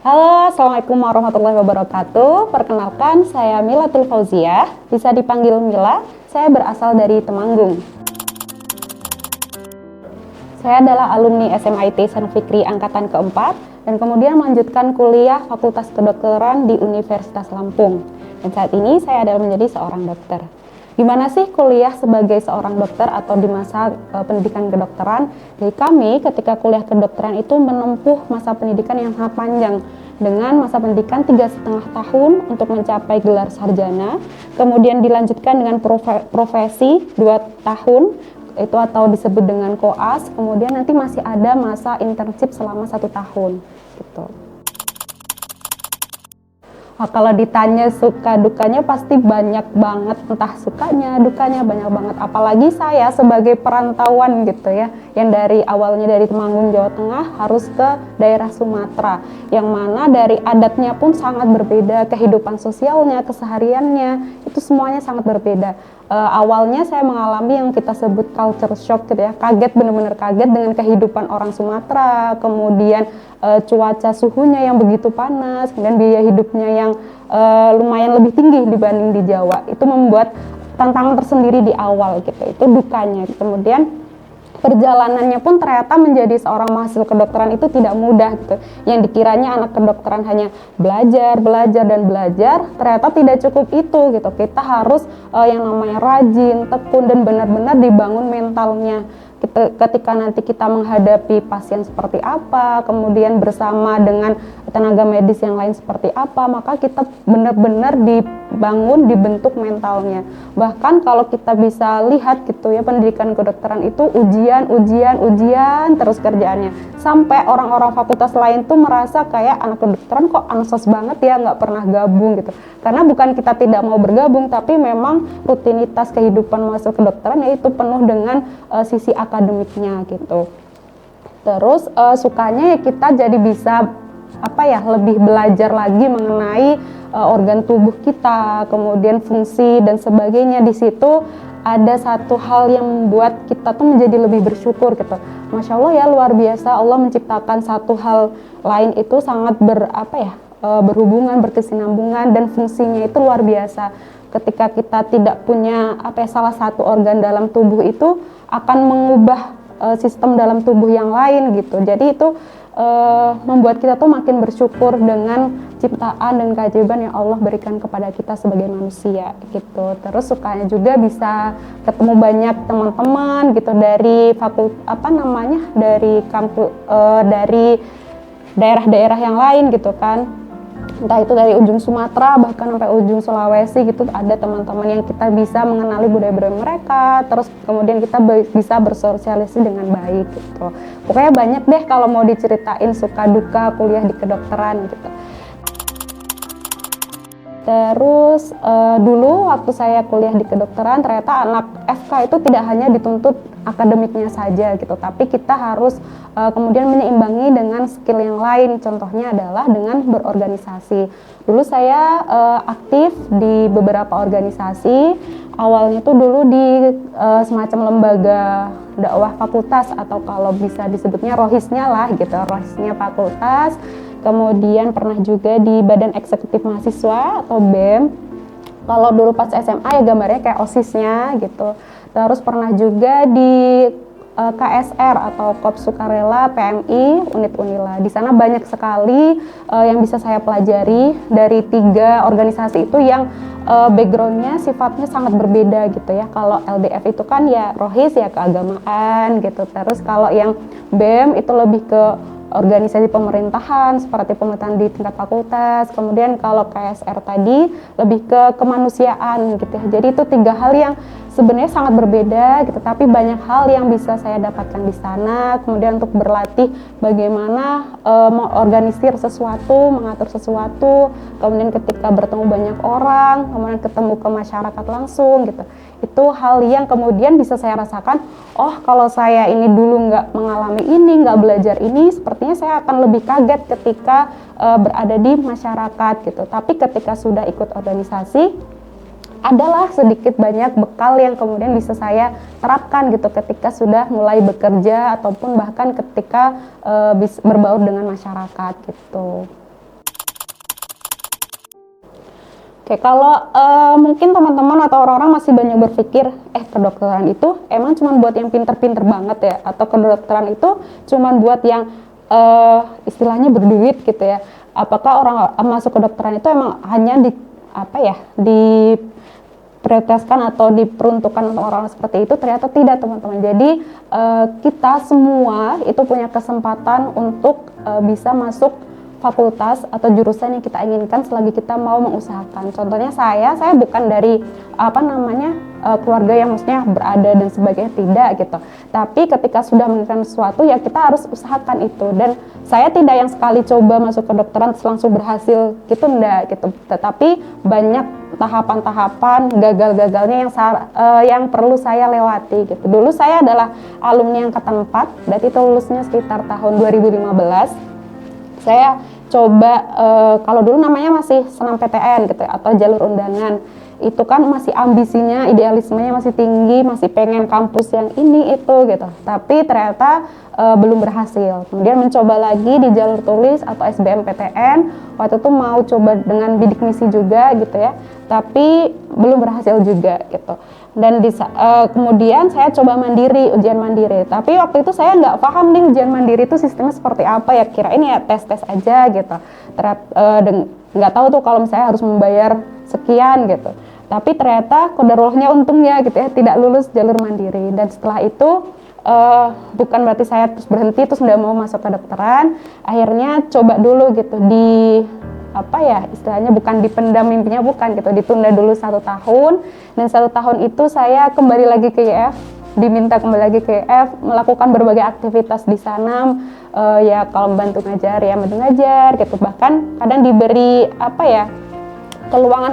Halo, Assalamualaikum warahmatullahi wabarakatuh. Perkenalkan, saya Milatul Fauziah, bisa dipanggil Mila. Saya berasal dari Temanggung. Saya adalah alumni SMIT San Fikri angkatan keempat dan kemudian melanjutkan kuliah Fakultas Kedokteran di Universitas Lampung. Dan saat ini saya adalah menjadi seorang dokter. Gimana sih kuliah sebagai seorang dokter atau di masa pendidikan kedokteran? Jadi kami ketika kuliah kedokteran itu menempuh masa pendidikan yang sangat panjang dengan masa pendidikan 3,5 tahun untuk mencapai gelar sarjana, kemudian dilanjutkan dengan profesi 2 tahun itu atau disebut dengan koas, kemudian nanti masih ada masa internship selama 1 tahun gitu. Kalau ditanya suka dukanya pasti banyak banget, entah sukanya, dukanya banyak banget. Apalagi saya sebagai perantauan gitu ya, yang dari awalnya dari Temanggung, Jawa Tengah harus ke daerah Sumatera, yang mana dari adatnya pun sangat berbeda, kehidupan sosialnya, kesehariannya, itu semuanya sangat berbeda. Awalnya saya mengalami yang kita sebut culture shock gitu ya, kaget, benar-benar kaget dengan kehidupan orang Sumatera, kemudian cuaca suhunya yang begitu panas, kemudian biaya hidupnya yang lumayan lebih tinggi dibanding di Jawa. Itu membuat tantangan tersendiri di awal gitu, itu dukanya. Kemudian perjalanannya pun ternyata menjadi seorang mahasiswa kedokteran itu tidak mudah gitu. Yang dikiranya anak kedokteran hanya belajar, dan belajar, ternyata tidak cukup itu gitu. Kita harus yang namanya rajin, tekun, dan benar-benar dibangun mentalnya. Ketika nanti kita menghadapi pasien seperti apa, kemudian bersama dengan tenaga medis yang lain seperti apa, maka kita benar-benar dibangun, dibentuk mentalnya. Bahkan kalau kita bisa lihat gitu ya, pendidikan kedokteran itu ujian terus kerjaannya. Sampai orang-orang fakultas lain tuh merasa kayak anak kedokteran kok ansos banget ya, nggak pernah gabung gitu. Karena bukan kita tidak mau bergabung, tapi memang rutinitas kehidupan mahasiswa kedokteran yaitu penuh dengan sisi akademiknya gitu. Terus sukanya ya kita jadi bisa lebih belajar lagi mengenai organ tubuh kita, kemudian fungsi dan sebagainya. Di situ ada satu hal yang membuat kita tuh menjadi lebih bersyukur gitu. Masya Allah ya, luar biasa, Allah menciptakan satu hal lain itu sangat berhubungan, berkesinambungan, dan fungsinya itu luar biasa. Ketika kita tidak punya salah satu organ dalam tubuh itu akan mengubah sistem dalam tubuh yang lain gitu. Jadi itu membuat kita tuh makin bersyukur dengan ciptaan dan keajaiban yang Allah berikan kepada kita sebagai manusia gitu. Terus sukanya juga bisa ketemu banyak teman-teman gitu dari dari kampus, dari daerah-daerah yang lain gitu kan. Entah itu dari ujung Sumatera bahkan sampai ujung Sulawesi gitu, ada teman-teman yang kita bisa mengenali budaya-budaya mereka, terus kemudian kita bisa bersosialisasi dengan baik gitu. Pokoknya banyak deh kalau mau diceritain suka duka kuliah di kedokteran gitu. Terus dulu waktu saya kuliah di kedokteran, ternyata anak FK itu tidak hanya dituntut akademiknya saja gitu, tapi kita harus kemudian menyeimbangi dengan skill yang lain. Contohnya adalah dengan berorganisasi. Dulu saya aktif di beberapa organisasi. Awalnya tuh dulu di semacam lembaga dakwah fakultas, atau kalau bisa disebutnya rohisnya lah gitu, rohisnya fakultas. Kemudian pernah juga di Badan Eksekutif Mahasiswa atau BEM. Kalau dulu pas SMA ya gambarnya kayak OSIS-nya gitu. Terus pernah juga di KSR atau Korps Sukarela PMI Unit Unila. Di sana banyak sekali yang bisa saya pelajari dari 3 organisasi itu yang background-nya sifatnya sangat berbeda gitu ya. Kalau LDF itu kan ya rohis ya keagamaan gitu. Terus kalau yang BEM itu lebih ke organisasi pemerintahan seperti pemerintahan di tingkat fakultas. Kemudian kalau KSR tadi lebih ke kemanusiaan gitu ya. Jadi itu 3 hal yang sebenarnya sangat berbeda gitu, tapi banyak hal yang bisa saya dapatkan di sana. Kemudian untuk berlatih bagaimana mengorganisir sesuatu, mengatur sesuatu, kemudian ketika bertemu banyak orang, kemudian ketemu ke masyarakat langsung gitu. Itu hal yang kemudian bisa saya rasakan, oh kalau saya ini dulu nggak mengalami ini, nggak belajar ini, sepertinya saya akan lebih kaget ketika berada di masyarakat gitu. Tapi ketika sudah ikut organisasi, adalah sedikit banyak bekal yang kemudian bisa saya terapkan gitu ketika sudah mulai bekerja ataupun bahkan ketika berbaur dengan masyarakat gitu. Oke, kalau mungkin teman-teman atau orang-orang masih banyak berpikir, kedokteran itu emang cuma buat yang pinter-pinter banget ya, atau kedokteran itu cuma buat yang istilahnya berduit gitu ya. Apakah orang masuk kedokteran itu emang hanya diprioritaskan atau diperuntukkan untuk orang seperti itu? Ternyata tidak, teman-teman. Jadi kita semua itu punya kesempatan untuk bisa masuk fakultas atau jurusan yang kita inginkan selagi kita mau mengusahakan. Contohnya saya bukan dari keluarga yang maksudnya berada dan sebagainya, tidak gitu. Tapi ketika sudah menginginkan sesuatu ya kita harus usahakan itu. Dan saya tidak yang sekali coba masuk ke kedokteran terus langsung berhasil gitu, enggak gitu. Tetapi banyak tahapan-tahapan gagal-gagalnya yang perlu saya lewati gitu. Dulu saya adalah alumni angkatan 4, berarti itu lulusnya sekitar tahun 2015. Saya coba kalau dulu namanya masih senam PTN gitu atau jalur undangan. Itu kan masih ambisinya, idealismenya masih tinggi, masih pengen kampus yang ini itu gitu. Tapi ternyata belum berhasil. Kemudian mencoba lagi di jalur tulis atau SBMPTN. Waktu itu mau coba dengan bidik misi juga gitu ya. Tapi belum berhasil juga gitu. Dan kemudian saya coba ujian mandiri. Tapi waktu itu saya nggak paham nih ujian mandiri itu sistemnya seperti apa ya. Kirain ya tes-tes aja gitu. Nggak tahu tuh kalau misalnya harus membayar sekian gitu. Tapi ternyata qadarullahnya untungnya gitu ya, tidak lulus jalur mandiri. Dan setelah itu bukan berarti saya terus berhenti terus nggak mau masuk kedokteran. Akhirnya coba dulu gitu istilahnya bukan dipendam mimpinya, bukan gitu, ditunda dulu 1 tahun. Dan 1 tahun itu saya kembali lagi ke IF, diminta kembali lagi ke IF, melakukan berbagai aktivitas di sana, ya kalau bantu ngajar ya bantu ngajar gitu, bahkan kadang diberi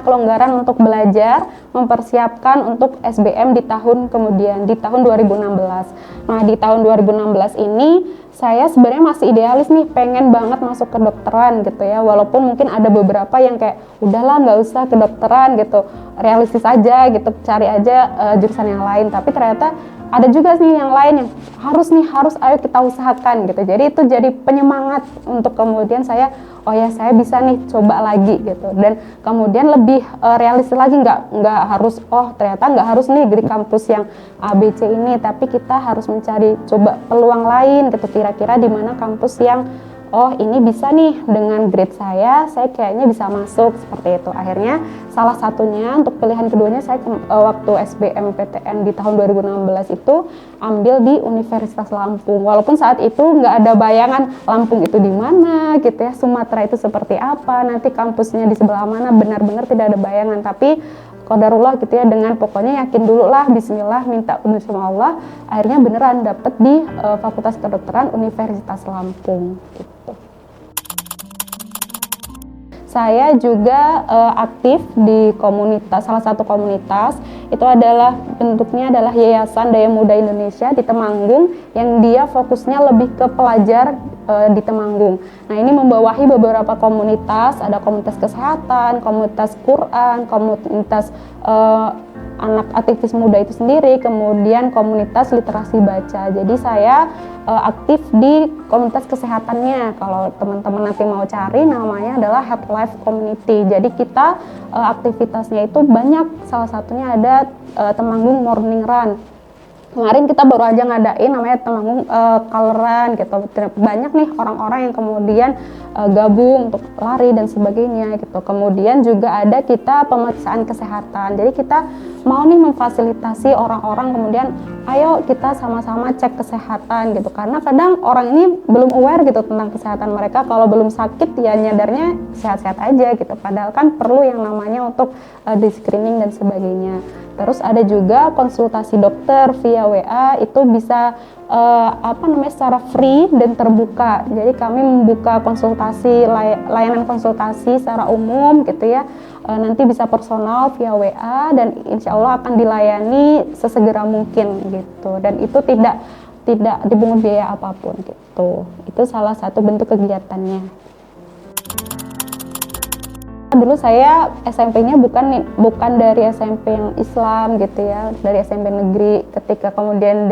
kelonggaran untuk belajar, mempersiapkan untuk SBM di tahun kemudian, di tahun 2016. Nah, di tahun 2016 ini saya sebenarnya masih idealis nih, pengen banget masuk ke kedokteran gitu ya, walaupun mungkin ada beberapa yang kayak udahlah nggak usah kedokteran gitu, realistis aja gitu, cari aja jurusan yang lain. Tapi ternyata ada juga nih yang lain yang harus ayo kita usahakan gitu. Jadi itu jadi penyemangat untuk kemudian saya bisa nih coba lagi gitu. Dan kemudian lebih realistis lagi, nggak harus ternyata nggak harus nih di kampus yang ABC ini, tapi kita harus mencari coba peluang lain gitu, kira-kira di mana kampus yang ini bisa nih dengan grade saya kayaknya bisa masuk, seperti itu. Akhirnya salah satunya untuk pilihan keduanya saya waktu SBMPTN di tahun 2016 itu ambil di Universitas Lampung. Walaupun saat itu nggak ada bayangan Lampung itu di mana gitu ya, Sumatera itu seperti apa, nanti kampusnya di sebelah mana, benar-benar tidak ada bayangan. Tapi qadarullah gitu ya, dengan pokoknya yakin dulu lah, bismillah, minta undur sama Allah, akhirnya beneran dapet di Fakultas Kedokteran Universitas Lampung gitu. Saya juga aktif di komunitas, salah satu komunitas itu adalah bentuknya adalah Yayasan Daya Muda Indonesia di Temanggung, yang dia fokusnya lebih ke pelajar di Temanggung. Nah, ini membawahi beberapa komunitas, ada komunitas kesehatan, komunitas Quran, komunitas anak aktivis muda itu sendiri, kemudian komunitas literasi baca. Jadi saya aktif di komunitas kesehatannya. Kalau teman-teman nanti mau cari, namanya adalah Health Life Community. Jadi kita aktivitasnya itu banyak, salah satunya ada Temanggung Morning Run. Kemarin kita baru aja ngadain namanya Temanggung Coloran gitu. Banyak nih orang-orang yang kemudian gabung untuk lari dan sebagainya gitu. Kemudian juga ada kita pemeriksaan kesehatan. Jadi kita mau nih memfasilitasi orang-orang, kemudian ayo kita sama-sama cek kesehatan gitu. Karena kadang orang ini belum aware gitu tentang kesehatan mereka. Kalau belum sakit ya nyadarnya sehat-sehat aja gitu. Padahal kan perlu yang namanya untuk di screening dan sebagainya. Terus ada juga konsultasi dokter via WA, itu bisa secara free dan terbuka. Jadi kami membuka konsultasi, layanan konsultasi secara umum gitu ya. Nanti bisa personal via WA dan insya Allah akan dilayani sesegera mungkin gitu. Dan itu tidak dipungut biaya apapun gitu. Itu salah satu bentuk kegiatannya. Dulu saya SMP-nya bukan dari SMP yang Islam gitu ya, dari SMP negeri. Ketika kemudian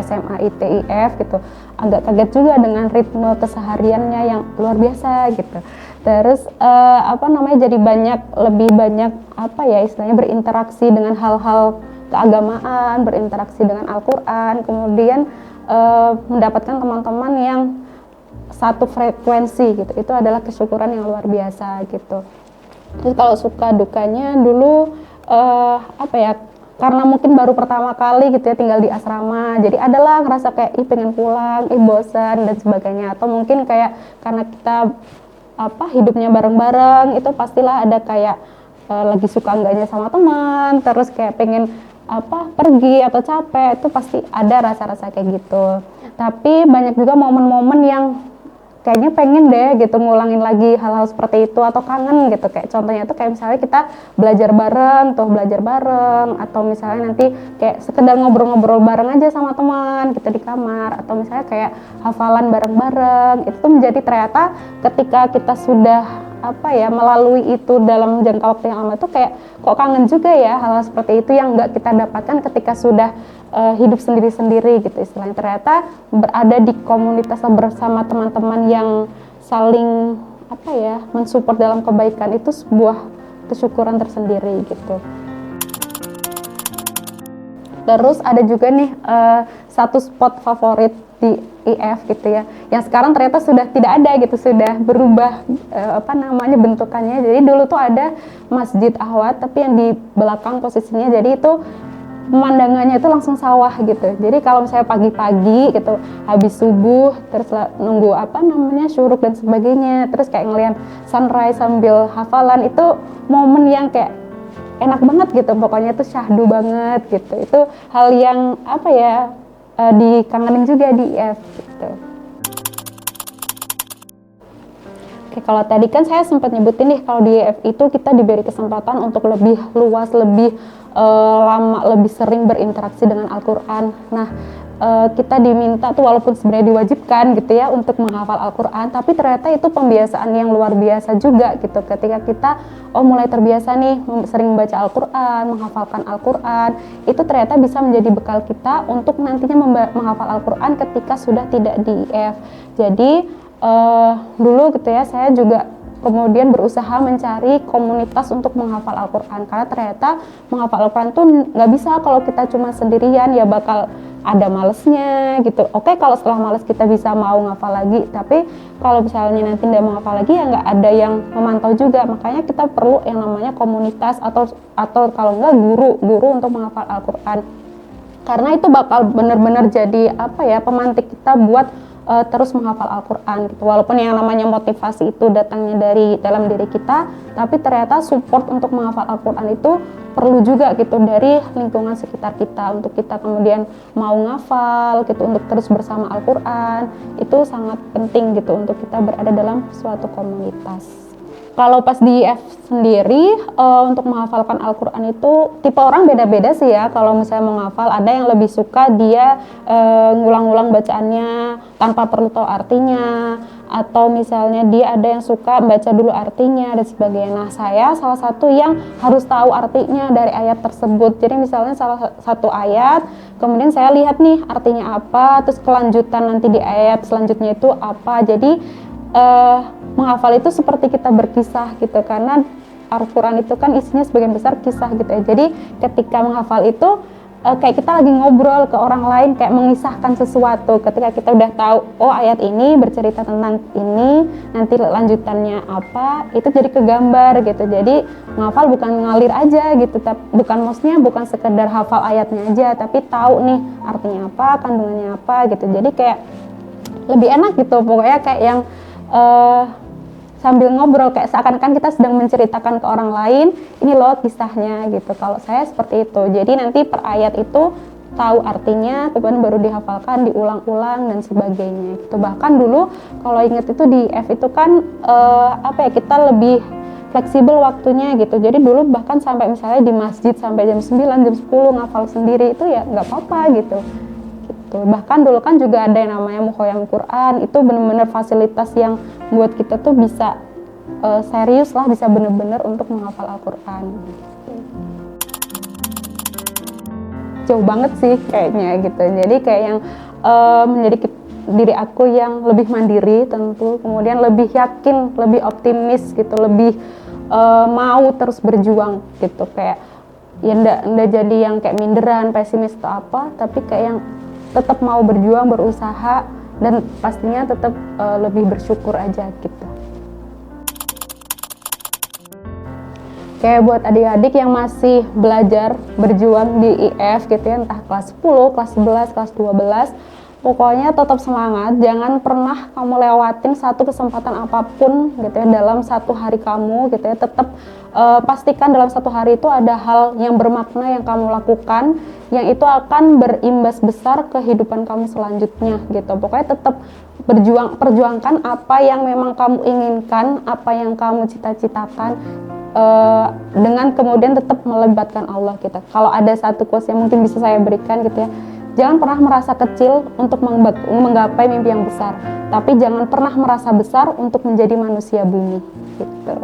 SMA ITIF gitu. Agak kaget juga dengan ritme kesehariannya yang luar biasa gitu. Terus jadi lebih banyak istilahnya berinteraksi dengan hal-hal keagamaan, berinteraksi dengan Al-Quran, kemudian mendapatkan teman-teman yang satu frekuensi gitu. Itu adalah kesyukuran yang luar biasa gitu. Terus kalau suka dukanya dulu karena mungkin baru pertama kali gitu ya tinggal di asrama, jadi adalah ngerasa kayak pengen pulang, bosan dan sebagainya. Atau mungkin kayak karena kita hidupnya bareng-bareng, itu pastilah ada kayak lagi suka enggaknya sama teman, terus kayak pengen pergi atau capek, itu pasti ada rasa-rasa kayak gitu. Tapi banyak juga momen-momen yang kayaknya pengen deh gitu ngulangin lagi hal-hal seperti itu, atau kangen gitu. Kayak contohnya itu kayak misalnya kita belajar bareng, atau misalnya nanti kayak sekedar ngobrol-ngobrol bareng aja sama teman kita di kamar, atau misalnya kayak hafalan bareng-bareng. Itu menjadi ternyata ketika kita sudah melalui itu dalam jangka waktu yang lama, itu kayak kok kangen juga ya hal-hal seperti itu yang nggak kita dapatkan ketika sudah hidup sendiri-sendiri gitu istilahnya. Ternyata berada di komunitas bersama teman-teman yang saling mensupport dalam kebaikan, itu sebuah kesyukuran tersendiri gitu. Terus ada juga nih satu spot favorit di IF gitu ya, yang sekarang ternyata sudah tidak ada gitu, sudah berubah bentukannya. Jadi dulu tuh ada Masjid Ahwat, tapi yang di belakang posisinya, jadi itu pemandangannya itu langsung sawah gitu. Jadi kalau misalnya pagi-pagi gitu habis subuh, terus nunggu syuruk dan sebagainya, terus kayak ngeliat sunrise sambil hafalan, itu momen yang kayak enak banget gitu, pokoknya itu syahdu banget gitu. Itu hal yang dikangenin juga di IF gitu. Oke, kalau tadi kan saya sempat nyebutin nih kalau di IF itu kita diberi kesempatan untuk lebih luas, lebih lama, lebih sering berinteraksi dengan Al-Quran. Nah, kita diminta tuh, walaupun sebenarnya diwajibkan gitu ya untuk menghafal Al-Quran, tapi ternyata itu pembiasaan yang luar biasa juga gitu. Ketika kita mulai terbiasa nih sering membaca Al-Quran, menghafalkan Al-Quran, itu ternyata bisa menjadi bekal kita untuk nantinya menghafal Al-Quran ketika sudah tidak di IF. Jadi dulu gitu ya, saya juga kemudian berusaha mencari komunitas untuk menghafal Al-Quran, karena ternyata menghafal Al-Quran tuh nggak bisa kalau kita cuma sendirian, ya bakal ada malesnya gitu. Oke, kalau setelah males kita bisa mau ngafal lagi, tapi kalau misalnya nanti nggak mau ngafal lagi, ya nggak ada yang memantau juga. Makanya kita perlu yang namanya komunitas atau kalau nggak guru untuk menghafal Al-Quran, karena itu bakal benar-benar jadi pemantik kita buat terus menghafal Al-Quran gitu. Walaupun yang namanya motivasi itu datangnya dari dalam diri kita, tapi ternyata support untuk menghafal Al-Quran itu perlu juga gitu dari lingkungan sekitar kita, untuk kita kemudian mau ngafal gitu, untuk terus bersama Al-Quran. Itu sangat penting gitu untuk kita berada dalam suatu komunitas. Kalau pas di IF sendiri, untuk menghafalkan Al-Quran itu tipe orang beda-beda sih ya. Kalau misalnya mau ngafal, ada yang lebih suka dia ngulang-ngulang bacaannya tanpa perlu tahu artinya, atau misalnya dia ada yang suka baca dulu artinya dan sebagainya. Nah, saya salah satu yang harus tahu artinya dari ayat tersebut. Jadi misalnya salah satu ayat, kemudian saya lihat nih artinya apa, terus kelanjutan nanti di ayat selanjutnya itu apa. Jadi menghafal itu seperti kita berkisah gitu, karena Al-Quran itu kan isinya sebagian besar kisah gitu ya. Jadi ketika menghafal itu kayak kita lagi ngobrol ke orang lain, kayak mengisahkan sesuatu. Ketika kita udah tahu, oh ayat ini bercerita tentang ini, nanti lanjutannya apa, itu jadi kegambar gitu. Jadi menghafal bukan ngalir aja gitu, maksudnya bukan sekedar hafal ayatnya aja, tapi tahu nih artinya apa, kandungannya apa gitu. Jadi kayak lebih enak gitu, pokoknya kayak yang sambil ngobrol, kayak seakan-akan kita sedang menceritakan ke orang lain, ini loh kisahnya gitu. Kalau saya seperti itu, jadi nanti per ayat itu tahu artinya, kemudian baru dihafalkan, diulang-ulang dan sebagainya gitu. Bahkan dulu kalau ingat itu di F itu kan kita lebih fleksibel waktunya gitu. Jadi dulu bahkan sampai misalnya di masjid sampai jam 9, jam 10 ngafal sendiri, itu ya nggak apa-apa gitu. Bahkan dulu kan juga ada yang namanya Mukhoyam Quran, itu benar-benar fasilitas yang buat kita tuh bisa serius lah, bisa benar-benar untuk menghafal Al-Quran. jauh banget sih kayaknya gitu. Jadi kayak yang menjadi diri aku yang lebih mandiri tentu, kemudian lebih yakin, lebih optimis gitu, lebih mau terus berjuang gitu, kayak ya ndak jadi yang kayak minderan, pesimis atau apa, tapi kayak yang tetap mau berjuang, berusaha, dan pastinya tetap lebih bersyukur aja gitu. Kayak buat adik-adik yang masih belajar berjuang di IF gitu ya, entah kelas 10, kelas 11, kelas 12, pokoknya tetap semangat, jangan pernah kamu lewatin satu kesempatan apapun gitu ya dalam satu hari kamu gitu ya. Tetap pastikan dalam satu hari itu ada hal yang bermakna yang kamu lakukan, yang itu akan berimbas besar ke kehidupan kamu selanjutnya gitu. Pokoknya tetap perjuangkan apa yang memang kamu inginkan, apa yang kamu cita-citakan, dengan kemudian tetap melibatkan Allah gitu. Kalau ada satu quotes yang mungkin bisa saya berikan gitu ya, jangan pernah merasa kecil untuk menggapai mimpi yang besar, tapi jangan pernah merasa besar untuk menjadi manusia bumi gitu.